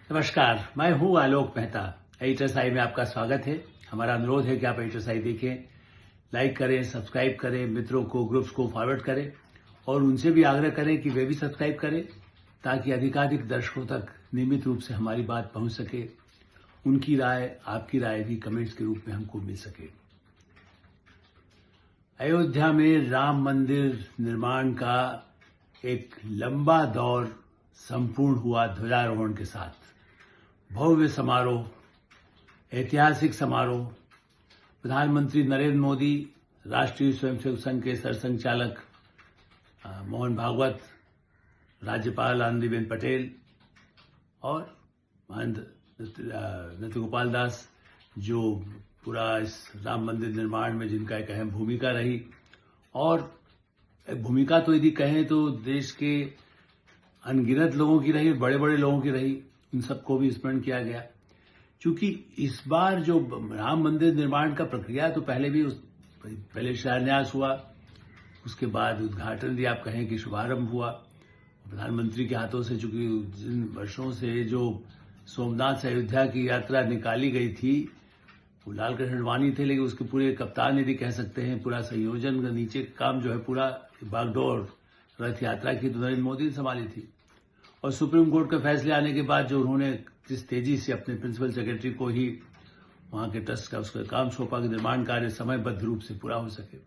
नमस्कार, मैं हूं आलोक मेहता। एचएसआई में आपका स्वागत है। हमारा अनुरोध है कि आप एचएसआई देखें, लाइक करें, सब्सक्राइब करें, मित्रों को, ग्रुप्स को फॉरवर्ड करें और उनसे भी आग्रह करें कि वे भी सब्सक्राइब करें ताकि अधिकाधिक दर्शकों तक नियमित रूप से हमारी बात पहुंच सके। उनकी राय, आपकी राय भी कमेंट्स के रूप में हमको मिल सके। अयोध्या में राम मंदिर निर्माण का एक लंबा दौर संपूर्ण हुआ ध्वजारोहण के साथ। भव्य समारोह, ऐतिहासिक समारोह। प्रधानमंत्री नरेंद्र मोदी, राष्ट्रीय स्वयंसेवक संघ के सरसंघचालक मोहन भागवत, राज्यपाल आनंदीबेन पटेल और नृत्य गोपाल दास, जो पूरा इस राम मंदिर निर्माण में जिनका एक अहम भूमिका रही। और भूमिका तो यदि कहें तो देश के अनगिनत लोगों की रही, बड़े बड़े लोगों की रही, उन सबको भी स्मरण किया गया। क्योंकि इस बार जो राम मंदिर निर्माण का प्रक्रिया तो पहले शिलान्यास हुआ, उसके बाद उद्घाटन भी आप कहें कि शुभारंभ हुआ प्रधानमंत्री के हाथों से। चूंकि जिन वर्षों से जो सोमनाथ से अयोध्या की यात्रा निकाली गई थी वो लालकृष्ण अडवाणी थे, लेकिन उसके पूरे कप्तान यदि कह सकते हैं, पूरा संयोजन का नीचे काम जो है, पूरा बागडोर रथ यात्रा की तो नरेंद्र मोदी ने संभाली थी। और सुप्रीम कोर्ट के फैसले आने के बाद जो उन्होंने जिस तेजी से अपने प्रिंसिपल सेक्रेटरी को ही वहां के ट्रस्ट का उसका काम सौंपा कि निर्माण कार्य समयबद्ध रूप से पूरा हो सके।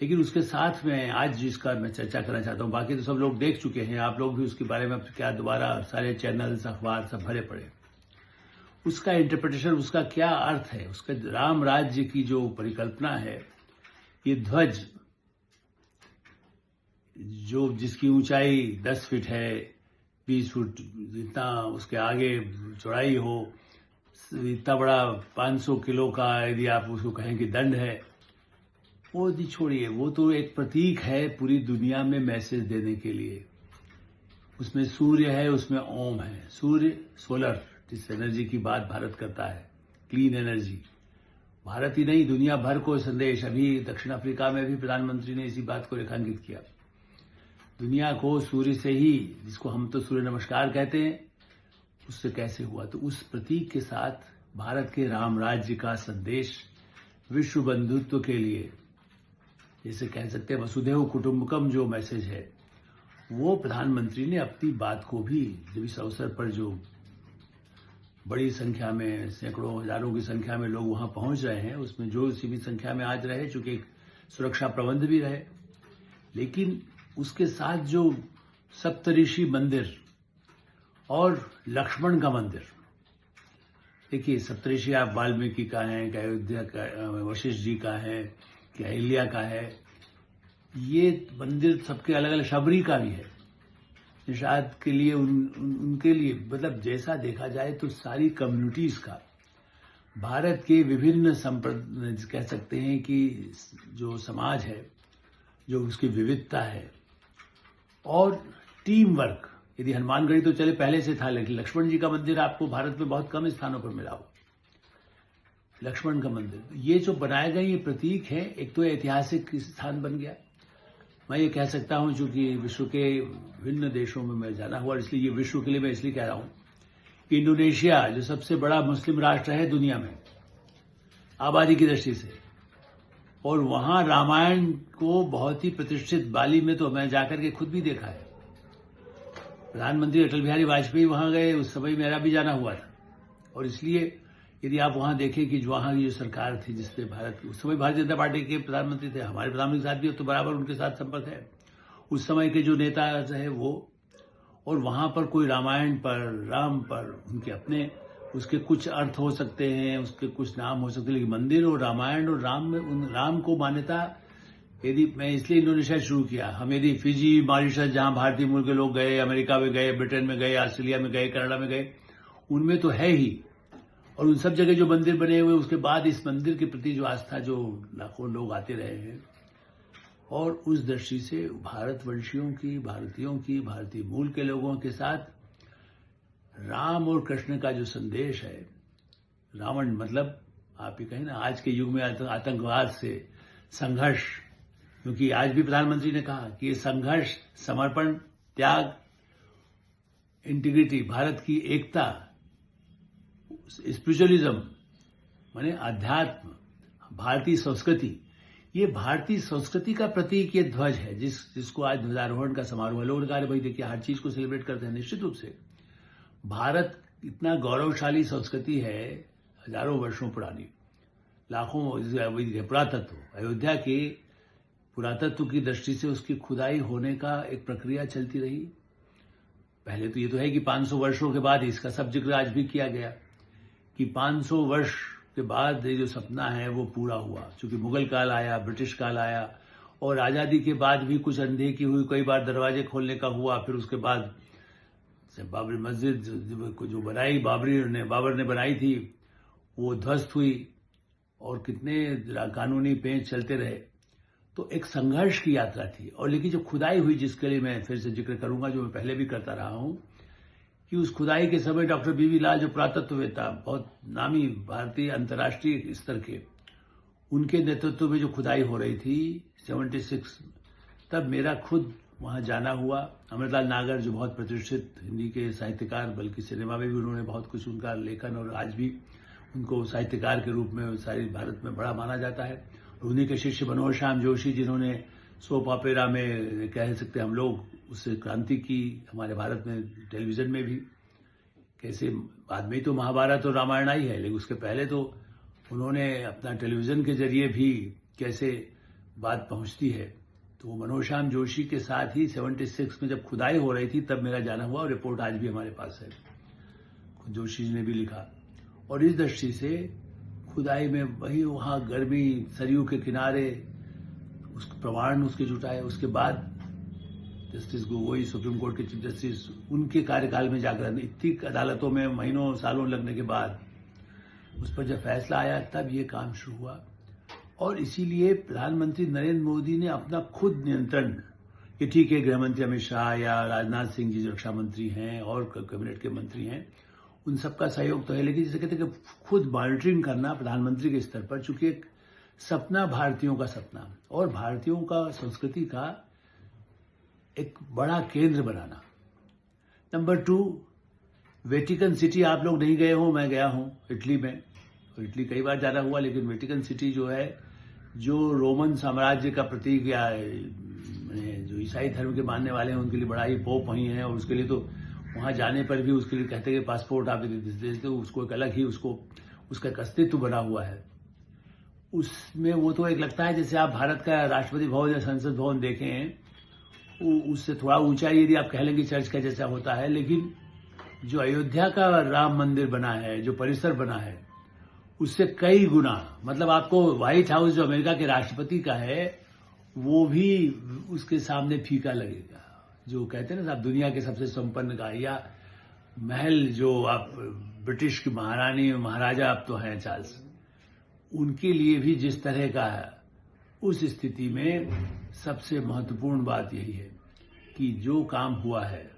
लेकिन उसके साथ में आज जिसका मैं चर्चा करना चाहता हूं, बाकी तो सब लोग देख चुके हैं, आप लोग भी उसके बारे में क्या दोबारा सारे चैनल्स, अखबार सब भरे पड़े। उसका इंटरप्रिटेशन, उसका क्या अर्थ है, उसका राम राज्य की जो परिकल्पना है, ये ध्वज जो जिसकी ऊंचाई 10 फीट है, 20 फुट जितना उसके आगे चौड़ाई हो, इतना बड़ा 500 किलो का यदि आप उसको कहें कि दंड है, वो यदि छोड़िए, वो तो एक प्रतीक है पूरी दुनिया में मैसेज देने के लिए। उसमें सूर्य है, उसमें ओम है। सूर्य सोलर जिस एनर्जी की बात भारत करता है, क्लीन एनर्जी। भारत ही नहीं, दुनिया भर को संदेश। अभी दक्षिण अफ्रीका में भी प्रधानमंत्री ने इसी बात को रेखांकित किया। दुनिया को सूर्य से ही, जिसको हम तो सूर्य नमस्कार कहते हैं, उससे कैसे हुआ। तो उस प्रतीक के साथ भारत के राम राज्य का संदेश विश्व बंधुत्व के लिए, जैसे कह सकते हैं वसुधैव कुटुंबकम जो मैसेज है, वो प्रधानमंत्री ने अपनी बात को भी, जब इस अवसर पर जो बड़ी संख्या में, सैकड़ों हजारों की संख्या में लोग वहां पहुंच रहे हैं, उसमें जो सीमित संख्या में आज रहे, चूंकि सुरक्षा प्रबंध भी रहे, लेकिन उसके साथ जो सप्तऋषि मंदिर और लक्ष्मण का मंदिर, देखिए सप्तऋषि आप वाल्मीकि का है, कि अयोध्या का वशिष्ठ जी का है, कि अहिल्या का है, ये मंदिर सबके अलग अलग, शबरी का भी है निषाद के लिए, उनके लिए, मतलब जैसा देखा जाए तो सारी कम्युनिटीज का, भारत के विभिन्न कह सकते हैं कि जो समाज है, जो उसकी विविधता है, और टीम वर्क। यदि हनुमानगढ़ी तो चले पहले से था, लेकिन लक्ष्मण जी का मंदिर आपको भारत में बहुत कम स्थानों पर मिला हो। लक्ष्मण का मंदिर, ये जो बनाए गए ये प्रतीक है, एक तो ऐतिहासिक स्थान बन गया। मैं ये कह सकता हूं, चूंकि विश्व के विभिन्न देशों में मैं जाना हुआ, इसलिए ये विश्व के लिए मैं इसलिए कह रहा हूं। इंडोनेशिया जो सबसे बड़ा मुस्लिम राष्ट्र है दुनिया में आबादी की दृष्टि से, और वहां रामायण को बहुत ही प्रतिष्ठित, बाली में तो मैं जाकर के खुद भी देखा है। प्रधानमंत्री अटल बिहारी वाजपेयी वहां गए, उस समय मेरा भी जाना हुआ था। और इसलिए यदि आप वहां देखें कि वहां की जो सरकार थी, जिससे उस समय भारतीय जनता पार्टी के प्रधानमंत्री थे, हमारे प्रधानमंत्री के साथ भी तो बराबर उनके साथ संपर्क है, उस समय के जो नेता रहे वो, और वहां पर कोई रामायण पर, राम पर उनके अपने, उसके कुछ अर्थ हो सकते हैं, उसके कुछ नाम हो सकते हैं, लेकिन मंदिर और रामायण और राम में, उन राम को मान्यता, यदि मैं इसलिए इंडोनेशिया शुरू किया। हम यदि फिजी, मॉरिशस, जहां भारतीय मूल के लोग गए, अमेरिका में गए, ब्रिटेन में गए, ऑस्ट्रेलिया में गए, कनाडा में गए, उनमें तो है ही, और उन सब जगह जो मंदिर बने हुए, उसके बाद इस मंदिर के प्रति जो आस्था, जो लाखों लोग आते रहे हैं, और उस दृष्टि से भारतवंशियों की, भारतीयों की, भारतीय मूल के लोगों के साथ राम और कृष्ण का जो संदेश है, रावण मतलब आप ये कहें ना, आज के युग में आतंकवाद से संघर्ष, क्योंकि आज भी प्रधानमंत्री ने कहा कि ये संघर्ष, समर्पण, त्याग, इंटीग्रिटी, भारत की एकता, स्पिरिचुअलिज्म माने अध्यात्म, भारतीय संस्कृति, ये भारतीय संस्कृति का प्रतीक ये ध्वज है जिसको आज ध्वजारोहण का समारोह है। लोग ने कहा भाई देखिए हर चीज को सेलिब्रेट करते हैं। निश्चित रूप से भारत इतना गौरवशाली संस्कृति है, हजारों वर्षों पुरानी, लाखों पुरातत्व, अयोध्या के पुरातत्व की दृष्टि से उसकी खुदाई होने का एक प्रक्रिया चलती रही। पहले तो ये तो है कि 500 वर्षों के बाद, इसका सब जिक्र आज भी किया गया कि 500 वर्ष के बाद ये जो सपना है वो पूरा हुआ। चूंकि मुगल काल आया, ब्रिटिश काल आया और आजादी के बाद भी कुछ अनदेखी हुई, कई बार दरवाजे खोलने का हुआ। फिर उसके बाद बाबरी मस्जिद जो बनाई बाबर ने बनाई थी वो ध्वस्त हुई और कितने कानूनी पेंच चलते रहे। तो एक संघर्ष की यात्रा थी। और लेकिन जो खुदाई हुई, जिसके लिए मैं फिर से जिक्र करूंगा, जो मैं पहले भी करता रहा हूं, कि उस खुदाई के समय डॉक्टर बीवी लाल जो पुरातत्ववेत्ता, बहुत नामी भारतीय अंतर्राष्ट्रीय स्तर के, उनके नेतृत्व में जो खुदाई हो रही थी 76, तब मेरा खुद वहां जाना हुआ। अमृतलाल नागर जो बहुत प्रतिष्ठित हिंदी के साहित्यकार, बल्कि सिनेमा में भी उन्होंने बहुत कुछ, उनका लेखन, और आज भी उनको साहित्यकार के रूप में सारी भारत में बड़ा माना जाता है। उन्हीं के शिष्य मनोहर श्याम जोशी, जिन्होंने सोप ऑपेरा में, कह सकते हम लोग, उससे क्रांति की हमारे भारत में, टेलीविजन में भी। कैसे बाद में ही तो महाभारत और रामायण आई है, लेकिन उसके पहले तो उन्होंने अपना टेलीविजन के जरिए भी कैसे बात पहुंचती है। तो मनोहर श्याम जोशी के साथ ही 76 में जब खुदाई हो रही थी तब मेरा जाना हुआ, और रिपोर्ट आज भी हमारे पास है, जोशी जी ने भी लिखा। और इस दृष्टि से खुदाई में वही वहां गर्मी, सरयू के किनारे, उस प्रमाण उसके जुटाए। उसके बाद जस्टिस गोगोई, सुप्रीम कोर्ट के चीफ जस्टिस, उनके कार्यकाल में जाकर इतनी अदालतों में महीनों सालों लगने के बाद उस पर जब फैसला आया तब ये काम शुरू हुआ। और इसीलिए प्रधानमंत्री नरेंद्र मोदी ने अपना खुद नियंत्रण, कि ठीक है गृहमंत्री अमित शाह या राजनाथ सिंह जी रक्षा मंत्री हैं और कैबिनेट के मंत्री हैं, उन सबका सहयोग तो है, लेकिन जैसे कहते हैं कि खुद मॉनिटरिंग करना प्रधानमंत्री के स्तर पर, चूंकि एक सपना, भारतीयों का सपना और भारतीयों का संस्कृति का एक बड़ा केंद्र बनाना। नंबर 2, वेटिकन सिटी, आप लोग नहीं गए हो, मैं गया हूं इटली में, और इटली कई बार जाना हुआ, लेकिन वेटिकन सिटी जो है, जो रोमन साम्राज्य का प्रतीक, या जो ईसाई धर्म के मानने वाले हैं उनके लिए बड़ा ही पोप वहीं है, और उसके लिए तो वहां जाने पर भी उसके लिए कहते हैं कि पासपोर्ट आप देते हो, उसको एक अलग ही उसका एक अस्तित्व बना हुआ है। उसमें वो तो एक लगता है जैसे आप भारत का राष्ट्रपति भवन या संसद भवन देखें हैं, उससे थोड़ा ऊंचा, यदि आप कह लेंगे चर्च का जैसा होता है, लेकिन जो अयोध्या का राम मंदिर बना है, जो परिसर बना है, उससे कई गुना, मतलब आपको व्हाइट हाउस जो अमेरिका के राष्ट्रपति का है वो भी उसके सामने फीका लगेगा। जो कहते हैं ना, आप दुनिया के सबसे संपन्न का, या महल जो आप ब्रिटिश की महारानी महाराजा आप तो हैं चार्ल्स, उनके लिए भी जिस तरह का है, उस स्थिति में सबसे महत्वपूर्ण बात यही है कि जो काम हुआ है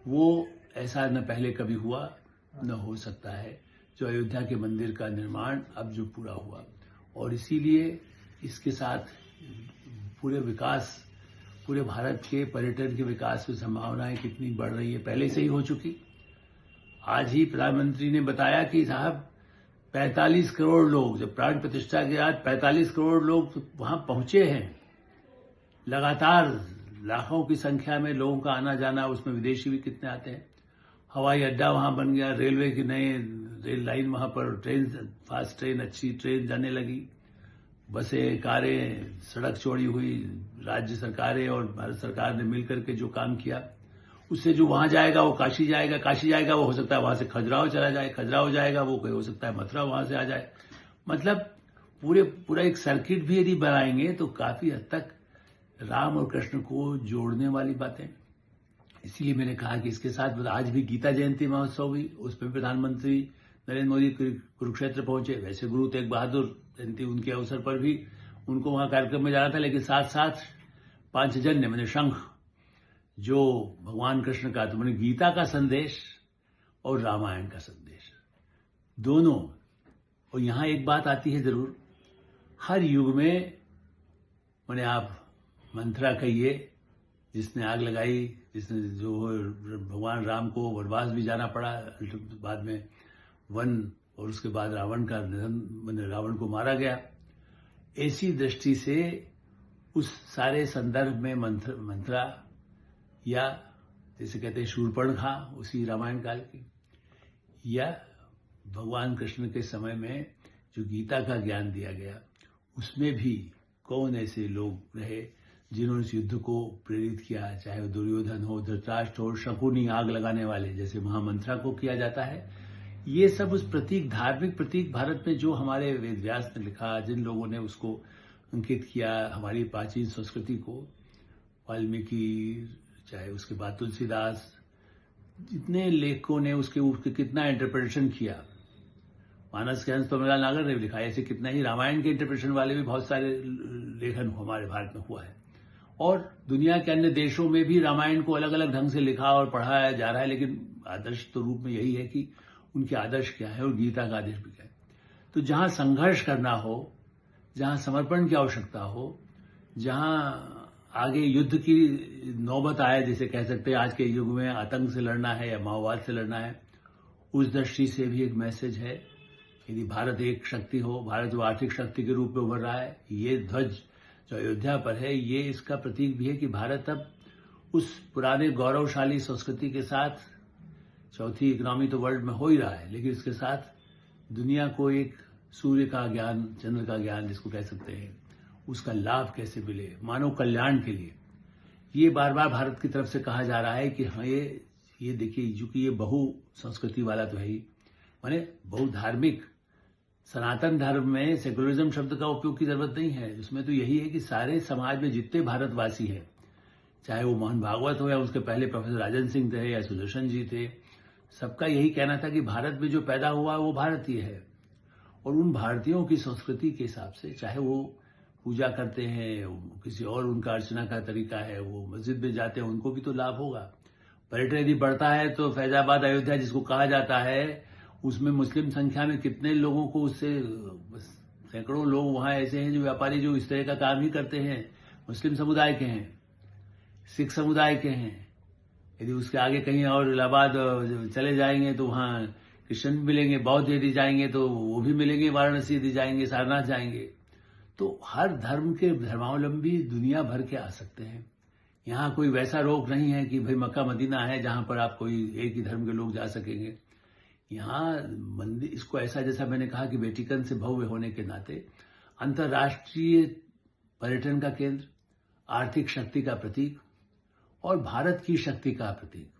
वो ऐसा न पहले कभी हुआ न हो सकता है, जो अयोध्या के मंदिर का निर्माण अब जो पूरा हुआ। और इसीलिए इसके साथ पूरे विकास, पूरे भारत के पर्यटन के विकास की संभावनाएं कितनी बढ़ रही है, पहले से ही हो चुकी। आज ही प्रधानमंत्री ने बताया कि साहब 45 करोड़ लोग, जब प्राण प्रतिष्ठा के बाद 45 करोड़ लोग वहां पहुंचे हैं। लगातार लाखों की संख्या में लोगों का आना जाना, उसमें विदेशी भी कितने आते हैं। हवाई अड्डा वहां बन गया, रेलवे की नई रेल लाइन वहां पर, ट्रेन, फास्ट ट्रेन, अच्छी ट्रेन जाने लगी, बसें, कारें, सड़क चौड़ी हुई। राज्य सरकारें और भारत सरकार ने मिलकर के जो काम किया, उससे जो वहां जाएगा वो काशी जाएगा, काशी जाएगा वो हो सकता है वहां से खजुराहो चला जाए, खजुराहो जाएगा वो हो सकता है मथुरा वहां से आ जाए। मतलब पूरा एक सर्किट भी यदि बनाएंगे तो काफी हद तक राम और कृष्ण को जोड़ने वाली बातें। इसीलिए मैंने कहा कि इसके साथ आज भी गीता जयंती महोत्सव हुई, उसमें प्रधानमंत्री नरेंद्र मोदी कुरुक्षेत्र पहुंचे। वैसे गुरु तेग बहादुर जयंती उनके अवसर पर भी उनको वहां कार्यक्रम में जाना था, लेकिन साथ साथ पांचजन्य मैंने शंख, जो भगवान कृष्ण का, तो मैंने गीता का संदेश और रामायण का संदेश दोनों। और यहां एक बात आती है जरूर, हर युग में मैंने, आप मंत्रा कहिए जिसने आग लगाई, जिसने जो भगवान राम को वनवास भी जाना पड़ा, बाद में वन, और उसके बाद रावण का निधन, रावण को मारा गया। ऐसी दृष्टि से उस सारे संदर्भ में मंथरा या जैसे कहते हैं शूर्पणखा उसी रामायण काल की, या भगवान कृष्ण के समय में जो गीता का ज्ञान दिया गया, उसमें भी कौन ऐसे लोग रहे जिन्होंने इस युद्ध को प्रेरित किया, चाहे वो दुर्योधन हो, धृतराष्ट्र हो, शकुनी आग लगाने वाले जैसे महामंथरा को किया जाता है। ये सब उस प्रतीक, धार्मिक प्रतीक भारत में जो हमारे वेदव्यास ने लिखा, जिन लोगों ने उसको अंकित किया, हमारी प्राचीन संस्कृति को, वाल्मीकि, चाहे उसके बाद तुलसीदास, जितने लेखकों ने उसके कितना इंटरप्रिटेशन किया। मानस के हंस तोमरलाल नागर ने भी लिखा, ऐसे कितना ही रामायण के इंटरप्रिटेशन वाले भी बहुत सारे लेखन हमारे भारत में हुआ है। और दुनिया के अन्य देशों में भी रामायण को अलग अलग ढंग से लिखा और पढ़ाया जा रहा है, लेकिन आदर्श तो रूप में यही है कि उनके आदर्श क्या है और गीता का आदर्श भी क्या है। तो जहां संघर्ष करना हो, जहां समर्पण की आवश्यकता हो, जहां आगे युद्ध की नौबत आए, जैसे कह सकते हैं आज के युग में आतंक से लड़ना है या माओवाद से लड़ना है, उस दृष्टि से भी एक मैसेज है। यदि भारत एक शक्ति हो, भारत जो आर्थिक शक्ति के रूप में उभर रहा है, ये ध्वज जो अयोध्या पर है, ये इसका प्रतीक भी है कि भारत अब उस पुराने गौरवशाली संस्कृति के साथ, चौथी इकोनॉमी तो वर्ल्ड में हो ही रहा है, लेकिन इसके साथ दुनिया को एक सूर्य का ज्ञान, चंद्र का ज्ञान जिसको कह सकते हैं, उसका लाभ कैसे मिले मानव कल्याण के लिए, ये बार बार भारत की तरफ से कहा जा रहा है कि हाँ ये देखिए, चूंकि ये बहु संस्कृति वाला तो है ही, माने बहुधार्मिक, सनातन धर्म में सेकुलरिज्म शब्द का उपयोग की जरूरत नहीं है। उसमें तो यही है कि सारे समाज में जितने भारतवासी हैं, चाहे वो मोहन भागवत हो या उसके पहले प्रोफेसर राजन सिंह थे या सुदर्शन जी थे, सबका यही कहना था कि भारत में जो पैदा हुआ वो भारतीय है। और उन भारतीयों की संस्कृति के हिसाब से, चाहे वो पूजा करते हैं, किसी और उनका अर्चना का तरीका है, वो मस्जिद में जाते हैं, उनको भी तो लाभ होगा। पर्यटन यदि बढ़ता है तो फैजाबाद अयोध्या जिसको कहा जाता है, उसमें मुस्लिम संख्या में कितने लोगों को, उससे सैकड़ों लोग वहां ऐसे हैं जो व्यापारी जो इस तरह का काम ही करते हैं, मुस्लिम समुदाय के हैं, सिख समुदाय के हैं। यदि उसके आगे कहीं और इलाहाबाद चले जाएंगे तो वहां क्रिश्चियन मिलेंगे, बौद्ध यदि जाएंगे तो वो भी मिलेंगे, वाराणसी यदि जाएंगे, सारनाथ जाएंगे। तो हर धर्म के धर्मावलंबी दुनिया भर के आ सकते हैं। यहाँ कोई वैसा रोक नहीं है कि भाई मक्का मदीना है जहां पर आप कोई एक ही धर्म के लोग जा सकेंगे। यहाँ मंदिर, इसको ऐसा, जैसा मैंने कहा कि वेटिकन से भव्य होने के नाते अंतर्राष्ट्रीय पर्यटन का केंद्र, आर्थिक शक्ति का प्रतीक और भारत की शक्ति का प्रतीक।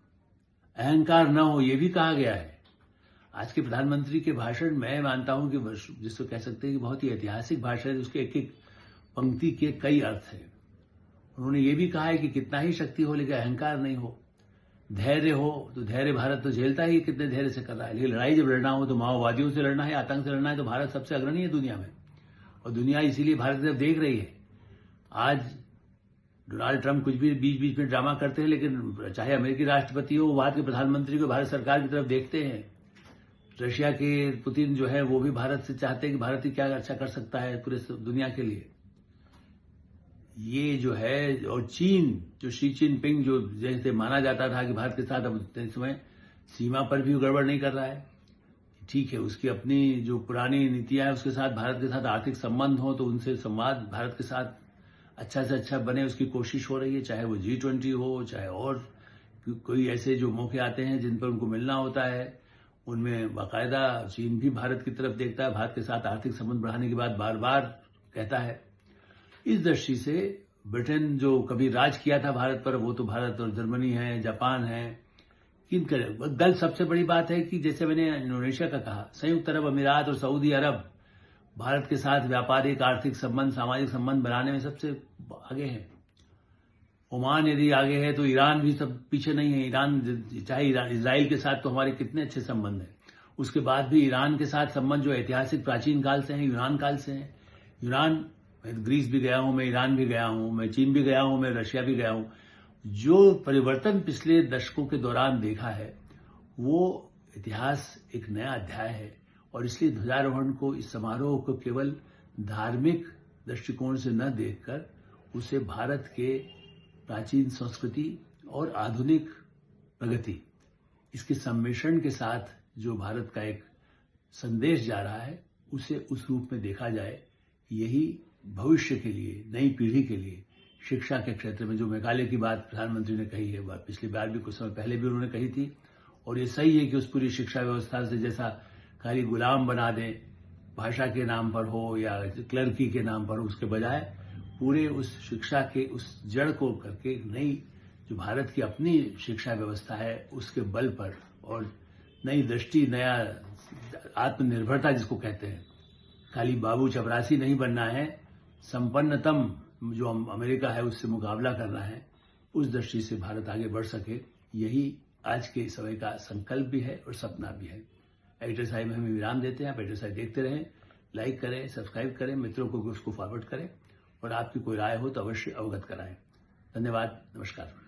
अहंकार न हो, ये भी कहा गया है। आज के प्रधानमंत्री के भाषण मैं मानता हूं कि जिसको कह सकते हैं कि बहुत ही ऐतिहासिक भाषण है, उसके एक एक पंक्ति के कई अर्थ हैं। उन्होंने ये भी कहा है कि कितना ही शक्ति हो लेकिन अहंकार नहीं हो, धैर्य हो, तो धैर्य भारत तो झेलता ही कितने धैर्य से कर रहा है। लेकिन लड़ाई जब लड़ना हो तो माओवादियों से लड़ना है, आतंक से लड़ना है, तो भारत सबसे अग्रणी है दुनिया में, और दुनिया इसीलिए भारत की तरफ देख रही है। आज डोनाल्ड ट्रंप कुछ भी बीच बीच में ड्रामा करते हैं, लेकिन चाहे अमेरिकी राष्ट्रपति हो, वहां के प्रधानमंत्री को भारत सरकार की तरफ देखते हैं। रशिया के पुतिन जो है वो भी भारत से चाहते हैं कि भारत ही क्या अच्छा कर सकता है पूरे दुनिया के लिए। ये जो है, और चीन, जो शी जिनपिंग, जो जैसे माना जाता था कि भारत के साथ अब इस समय सीमा पर भी गड़बड़ नहीं कर रहा है, ठीक है, उसकी अपनी जो पुरानी नीतियां है उसके साथ भारत के साथ आर्थिक संबंध हो तो उनसे संवाद भारत के साथ अच्छा से अच्छा बने, उसकी कोशिश हो रही है। चाहे वो G20 हो, चाहे और कोई ऐसे जो मौके आते हैं जिन पर उनको मिलना होता है, उनमें बाकायदा चीन भी भारत की तरफ देखता है, भारत के साथ आर्थिक संबंध बढ़ाने की बात बार बार कहता है। इस दृष्टि से ब्रिटेन जो कभी राज किया था भारत पर, वो तो भारत और जर्मनी है, जापान है, किन करे दल। सबसे बड़ी बात है कि जैसे मैंने इंडोनेशिया का कहा, संयुक्त अरब अमीरात और सऊदी अरब भारत के साथ व्यापारिक, आर्थिक संबंध, सामाजिक संबंध बनाने में सबसे आगे है। ओमान यदि आगे है तो ईरान भी सब पीछे नहीं है। ईरान, चाहे इजराइल के साथ तो हमारे कितने अच्छे संबंध हैं, उसके बाद भी ईरान के साथ संबंध जो ऐतिहासिक प्राचीन काल से हैं, यूनान काल से हैं। यूनान, मैं ग्रीस भी गया हूं, मैं ईरान भी गया हूं, मैं चीन भी गया हूं, मैं रशिया भी गया हूं। जो परिवर्तन पिछले दशकों के दौरान देखा है, वो इतिहास एक नया अध्याय है। और इसलिए ध्वजारोहण को, इस समारोह को केवल धार्मिक दृष्टिकोण से न देखकर उसे भारत के प्राचीन संस्कृति और आधुनिक प्रगति, इसके सम्मिश्रण के साथ जो भारत का एक संदेश जा रहा है, उसे उस रूप में देखा जाए। यही भविष्य के लिए, नई पीढ़ी के लिए शिक्षा के क्षेत्र में, जो मेघालय की बात प्रधानमंत्री ने कही है, पिछली बार भी कुछ समय पहले भी उन्होंने कही थी, और ये सही है कि उस पूरी शिक्षा व्यवस्था से जैसा खाली गुलाम बना दें, भाषा के नाम पर हो या क्लर्की के नाम पर, उसके बजाय पूरे उस शिक्षा के उस जड़ को करके नई जो भारत की अपनी शिक्षा व्यवस्था है उसके बल पर, और नई दृष्टि, नया आत्मनिर्भरता जिसको कहते हैं, खाली बाबू चपरासी नहीं बनना है, संपन्नतम जो अमेरिका है उससे मुकाबला करना है, उस दृष्टि से भारत आगे बढ़ सके, यही आज के समय का संकल्प भी है और सपना भी है। एडिटर साहब हमें विराम देते हैं। आप एडिटर साहब देखते रहें, लाइक करें, सब्सक्राइब करें, मित्रों को उसको फॉरवर्ड करें, और आपकी कोई राय हो तो अवश्य अवगत कराएं। धन्यवाद, नमस्कार।